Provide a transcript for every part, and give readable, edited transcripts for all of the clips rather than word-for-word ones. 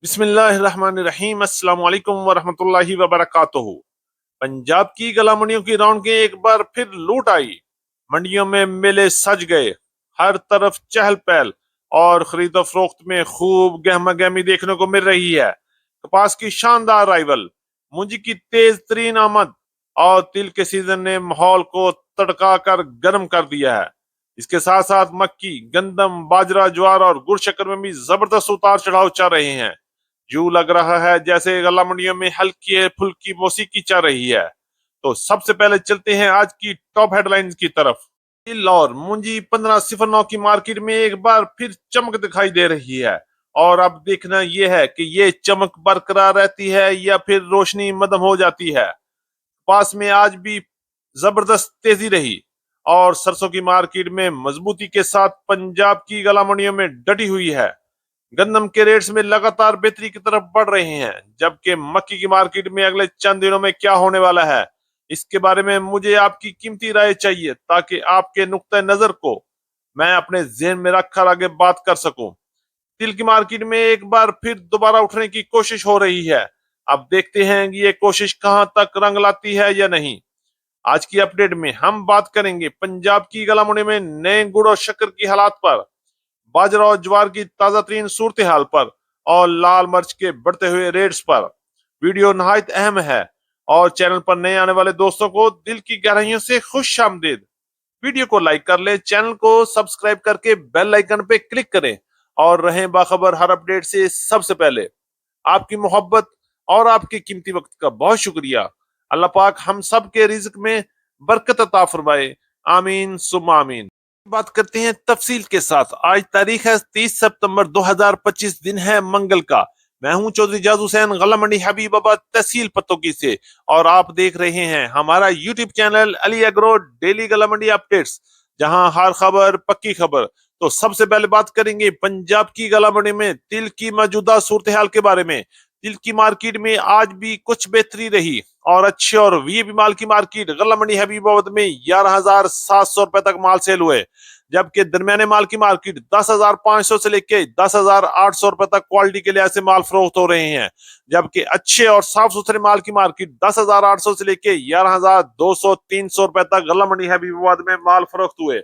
بسم اللہ الرحمن الرحیم۔ السلام علیکم ورحمۃ اللہ وبرکاتہ۔ پنجاب کی گلا منڈیوں کی رونقیں ایک بار پھر لوٹ آئی۔ منڈیوں میں میلے سج گئے، ہر طرف چہل پہل اور خرید و فروخت میں خوب گہما گہمی دیکھنے کو مل رہی ہے۔ کپاس کی شاندار رائیول، مونجی کی تیز ترین آمد اور تل کے سیزن نے ماحول کو تڑکا کر گرم کر دیا ہے۔ اس کے ساتھ ساتھ مکی، گندم، باجرہ، جوار اور گڑ شکر میں بھی زبردست اتار چڑھاؤ چل رہے ہیں۔ یوں لگ رہا ہے جیسے غلہ منڈیوں میں ہلکی پھلکی موسیقی چل رہی ہے۔ تو سب سے پہلے چلتے ہیں آج کی ٹاپ ہیڈ لائنز کی طرف۔ تل اور مونجی 1509 کی مارکیٹ میں ایک بار پھر چمک دکھائی دے رہی ہے، اور اب دیکھنا یہ ہے کہ یہ چمک برقرار رہتی ہے یا پھر روشنی مدھم ہو جاتی ہے۔ پاس میں آج بھی زبردست تیزی رہی اور سرسوں کی مارکیٹ میں مضبوطی کے ساتھ پنجاب کی غلہ منڈیوں میں ڈٹی ہوئی ہے۔ گندم کے ریٹس میں لگاتار بہتری کی طرف بڑھ رہے ہیں، جبکہ مکی کی مارکیٹ میں اگلے چند دنوں میں کیا ہونے والا ہے، اس کے بارے میں مجھے آپ کی قیمتی رائے چاہیے تاکہ آپ کے نقطہ نظر کو میں اپنے ذہن میں رکھ کر آگے بات کر سکوں۔ تل کی مارکیٹ میں ایک بار پھر دوبارہ اٹھنے کی کوشش ہو رہی ہے۔ اب دیکھتے ہیں کہ یہ کوشش کہاں تک رنگ لاتی ہے یا نہیں۔ آج کی اپڈیٹ میں ہم بات کریں گے پنجاب کی غلہ منڈی میں نئے گڑ اور شکر کی حالات پر، باجرہ اور جوار کی تازہ ترین صورتحال پر، اور لال مرچ کے بڑھتے ہوئے ریٹس پر۔ ویڈیو نہایت اہم ہے اور چینل پر نئے آنے والے دوستوں کو دل کی گہرائیوں سے خوش آمدید۔ ویڈیو کو لائک کر لیں، چینل کو سبسکرائب کر کے بیل آئیکن پہ کلک کریں اور رہیں باخبر ہر اپڈیٹ سے سب سے پہلے۔ آپ کی محبت اور آپ کے قیمتی وقت کا بہت شکریہ۔ اللہ پاک ہم سب کے رزق میں برکت عطا فرمائے، آمین ثم آمین۔ بات کرتے ہیں تفصیل کے ساتھ۔ آج تاریخ ہے 30 ستمبر 2025، دن ہے منگل کا۔ میں ہوں چودھری جاز حسین، غلہ منڈی حبیب آباد، تحصیل پتوکی سے، اور آپ دیکھ رہے ہیں ہمارا یوٹیوب چینل علی ایگرو ڈیلی غلہ منڈی اپڈیٹس، جہاں ہر خبر پکی خبر۔ تو سب سے پہلے بات کریں گے پنجاب کی غلہ منڈی میں تل کی موجودہ صورتحال کے بارے میں۔ تل کی مارکیٹ میں آج بھی کچھ بہتری رہی اور اچھے اور وی پی مال کی مارکیٹ غلہ منڈی حبیب آباد میں 11,700 روپے تک مال سیل ہوئے، جبکہ درمیانے مال کی مارکیٹ 10,500 سے لے کے 10,800 روپے تک کوالٹی کے لحاظ سے مال فروخت ہو رہے ہیں، جبکہ اچھے اور صاف ستھرے مال کی مارکیٹ 10,800 سے لے کے 11,200-300 روپے تک غلہ منڈی حبیب آباد میں مال فروخت ہوئے،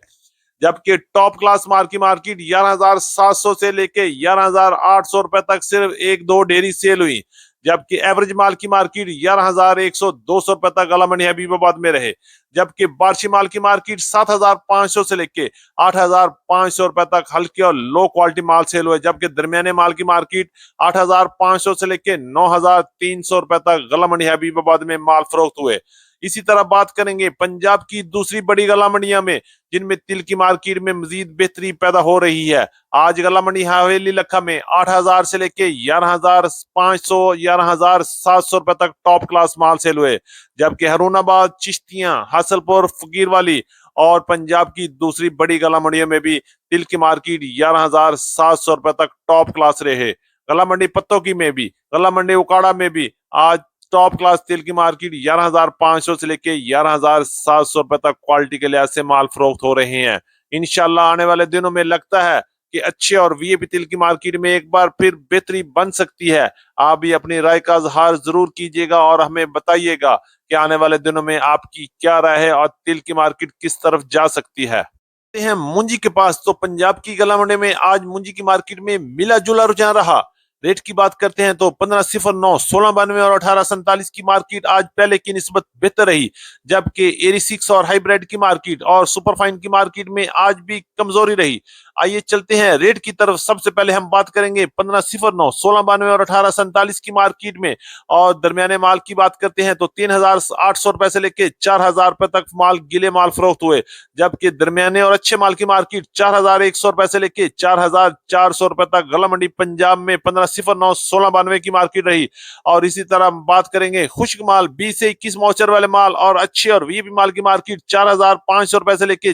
جبکہ ٹاپ کلاس مال کی مارکیٹ 11,700 سے لے کے 11,800 روپے تک صرف ایک دو ڈیری سیل ہوئی، جبکہ ایوریج مال کی مارکیٹ 11,100-200 روپے تک غلہ منڈی حبیب آباد میں رہے، جبکہ بارشی مال کی مارکیٹ 7,500 سے لے کے 8,500 روپے تک ہلکی اور لو کوالٹی مال سیل ہوئے، جبکہ درمیانے مال کی مارکیٹ 8,500 سے لے کے 9,300 روپے تک غلہ منڈی حبیب آباد میں مال فروخت ہوئے۔ اسی طرح بات کریں گے پنجاب کی دوسری بڑی غلہ منڈیاں میں، جن میں تل کی مارکیٹ میں مزید بہتری پیدا ہو رہی ہے۔ آج غلہ منڈی حویلی لکھا میں 8,000 سے لے کے 11,500 11,700 روپے تک ٹاپ کلاس مال سیل ہوئے، جبکہ ہرون آباد، چشتیاں، حاصل پور، فقیر والی اور پنجاب کی دوسری بڑی غلہ منڈیوں میں بھی تل کی مارکیٹ 11,700 روپے تک ٹاپ کلاس رہے۔ غلہ منڈی پتوکی میں بھی، غلہ منڈی اکاڑا میں بھی آج ٹاپ کلاس تیل کی مارکیٹ 11,500 سے لے کے 11,700 روپے تک کوالٹی کے لحاظ سے مال فروخت ہو رہے ہیں۔ انشاءاللہ آنے والے دنوں میں لگتا ہے کہ اچھے اور وی پی تل کی مارکیٹ میں ایک بار پھر بہتری بن سکتی ہے۔ آپ بھی اپنی رائے کا اظہار ضرور کیجیے گا اور ہمیں بتائیے گا کہ آنے والے دنوں میں آپ کی کیا رائے ہے اور تل کی مارکیٹ کس طرف جا سکتی ہے۔ مونجی کے پاس تو پنجاب کی غلہ منڈی میں آج مونجی کی مارکیٹ میں ملا جلا رجحان رہا۔ ریٹ کی بات کرتے ہیں تو 1509، 1692 اور 1847 کی مارکیٹ آج پہلے کی نسبت بہتر رہی، جبکہ 86 اور ہائیبریڈ کی مارکیٹ اور سپر فائن کی مارکیٹ میں آج بھی کمزوری رہی۔ آئیے چلتے ہیں ریٹ کی طرف۔ سب سے پہلے ہم بات کریں گے 1509، 1692 اور 1847 کی مارکیٹ میں، اور درمیانے مال کی بات کرتے ہیں تو 3,800 روپے سے لے کے 4,000 روپے تک گلے مال فروخت ہوئے، جبکہ درمیانے اور اچھے مال کی مارکیٹ 4,100 روپے سے لے کے 4,400 روپے تک غلہ منڈی پنجاب میں 1509، 1692 کی مارکیٹ رہی۔ اور اسی طرح بات کریں گے خشک مال 20 سے 21 موچر والے مال اور اچھے اور وی پی مال کی مارکیٹ 4,500 روپے سے لے کے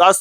10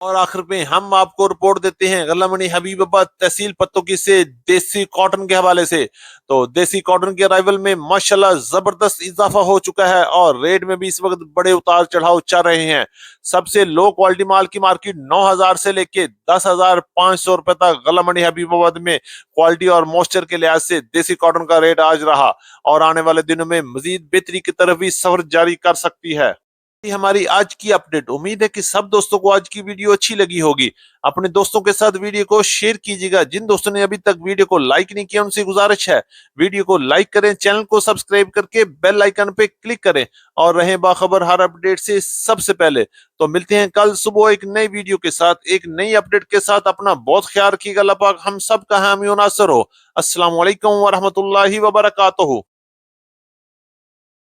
اور آخر میں ہم آپ کو رپورٹ دیتے ہیں غلہ منڈی حبیب آباد تحصیل پتوکی سے دیسی کاٹن کے حوالے سے۔ تو دیسی کاٹن کے ارائیول میں ماشاءاللہ زبردست اضافہ ہو چکا ہے اور ریٹ میں بھی اس وقت بڑے اتار چڑھاؤ چل رہے ہیں۔ سب سے لو کوالٹی مال کی مارکیٹ 9,000 سے لے کے 10,500 روپے تک غلہ منڈی حبیب آباد میں کوالٹی اور موئسچر کے لحاظ سے دیسی کاٹن کا ریٹ آج رہا اور آنے والے دنوں میں مزید بہتری کی طرف بھی سفر جاری کر سکتی ہے۔ یہ ہماری آج کی اپڈیٹ، امید ہے کہ سب دوستوں کو آج کی ویڈیو اچھی لگی ہوگی۔ اپنے دوستوں کے ساتھ ویڈیو کو شیئر کیجیے گا۔ جن دوستوں نے ابھی تک ویڈیو کو لائک نہیں کیا ان سے گزارش ہے ویڈیو کو لائک کریں، چینل کو سبسکرائب کر کے بیل آئیکن پہ کلک کریں اور رہیں باخبر ہر اپڈیٹ سے سب سے پہلے۔ تو ملتے ہیں کل صبح ایک نئی ویڈیو کے ساتھ، ایک نئی اپڈیٹ کے ساتھ۔ اپنا بہت خیال رکھیے گا۔ اللہ پاک ہم سب کا حامی و ناصر ہو۔ السلام علیکم ورحمۃ اللہ وبرکاتہ۔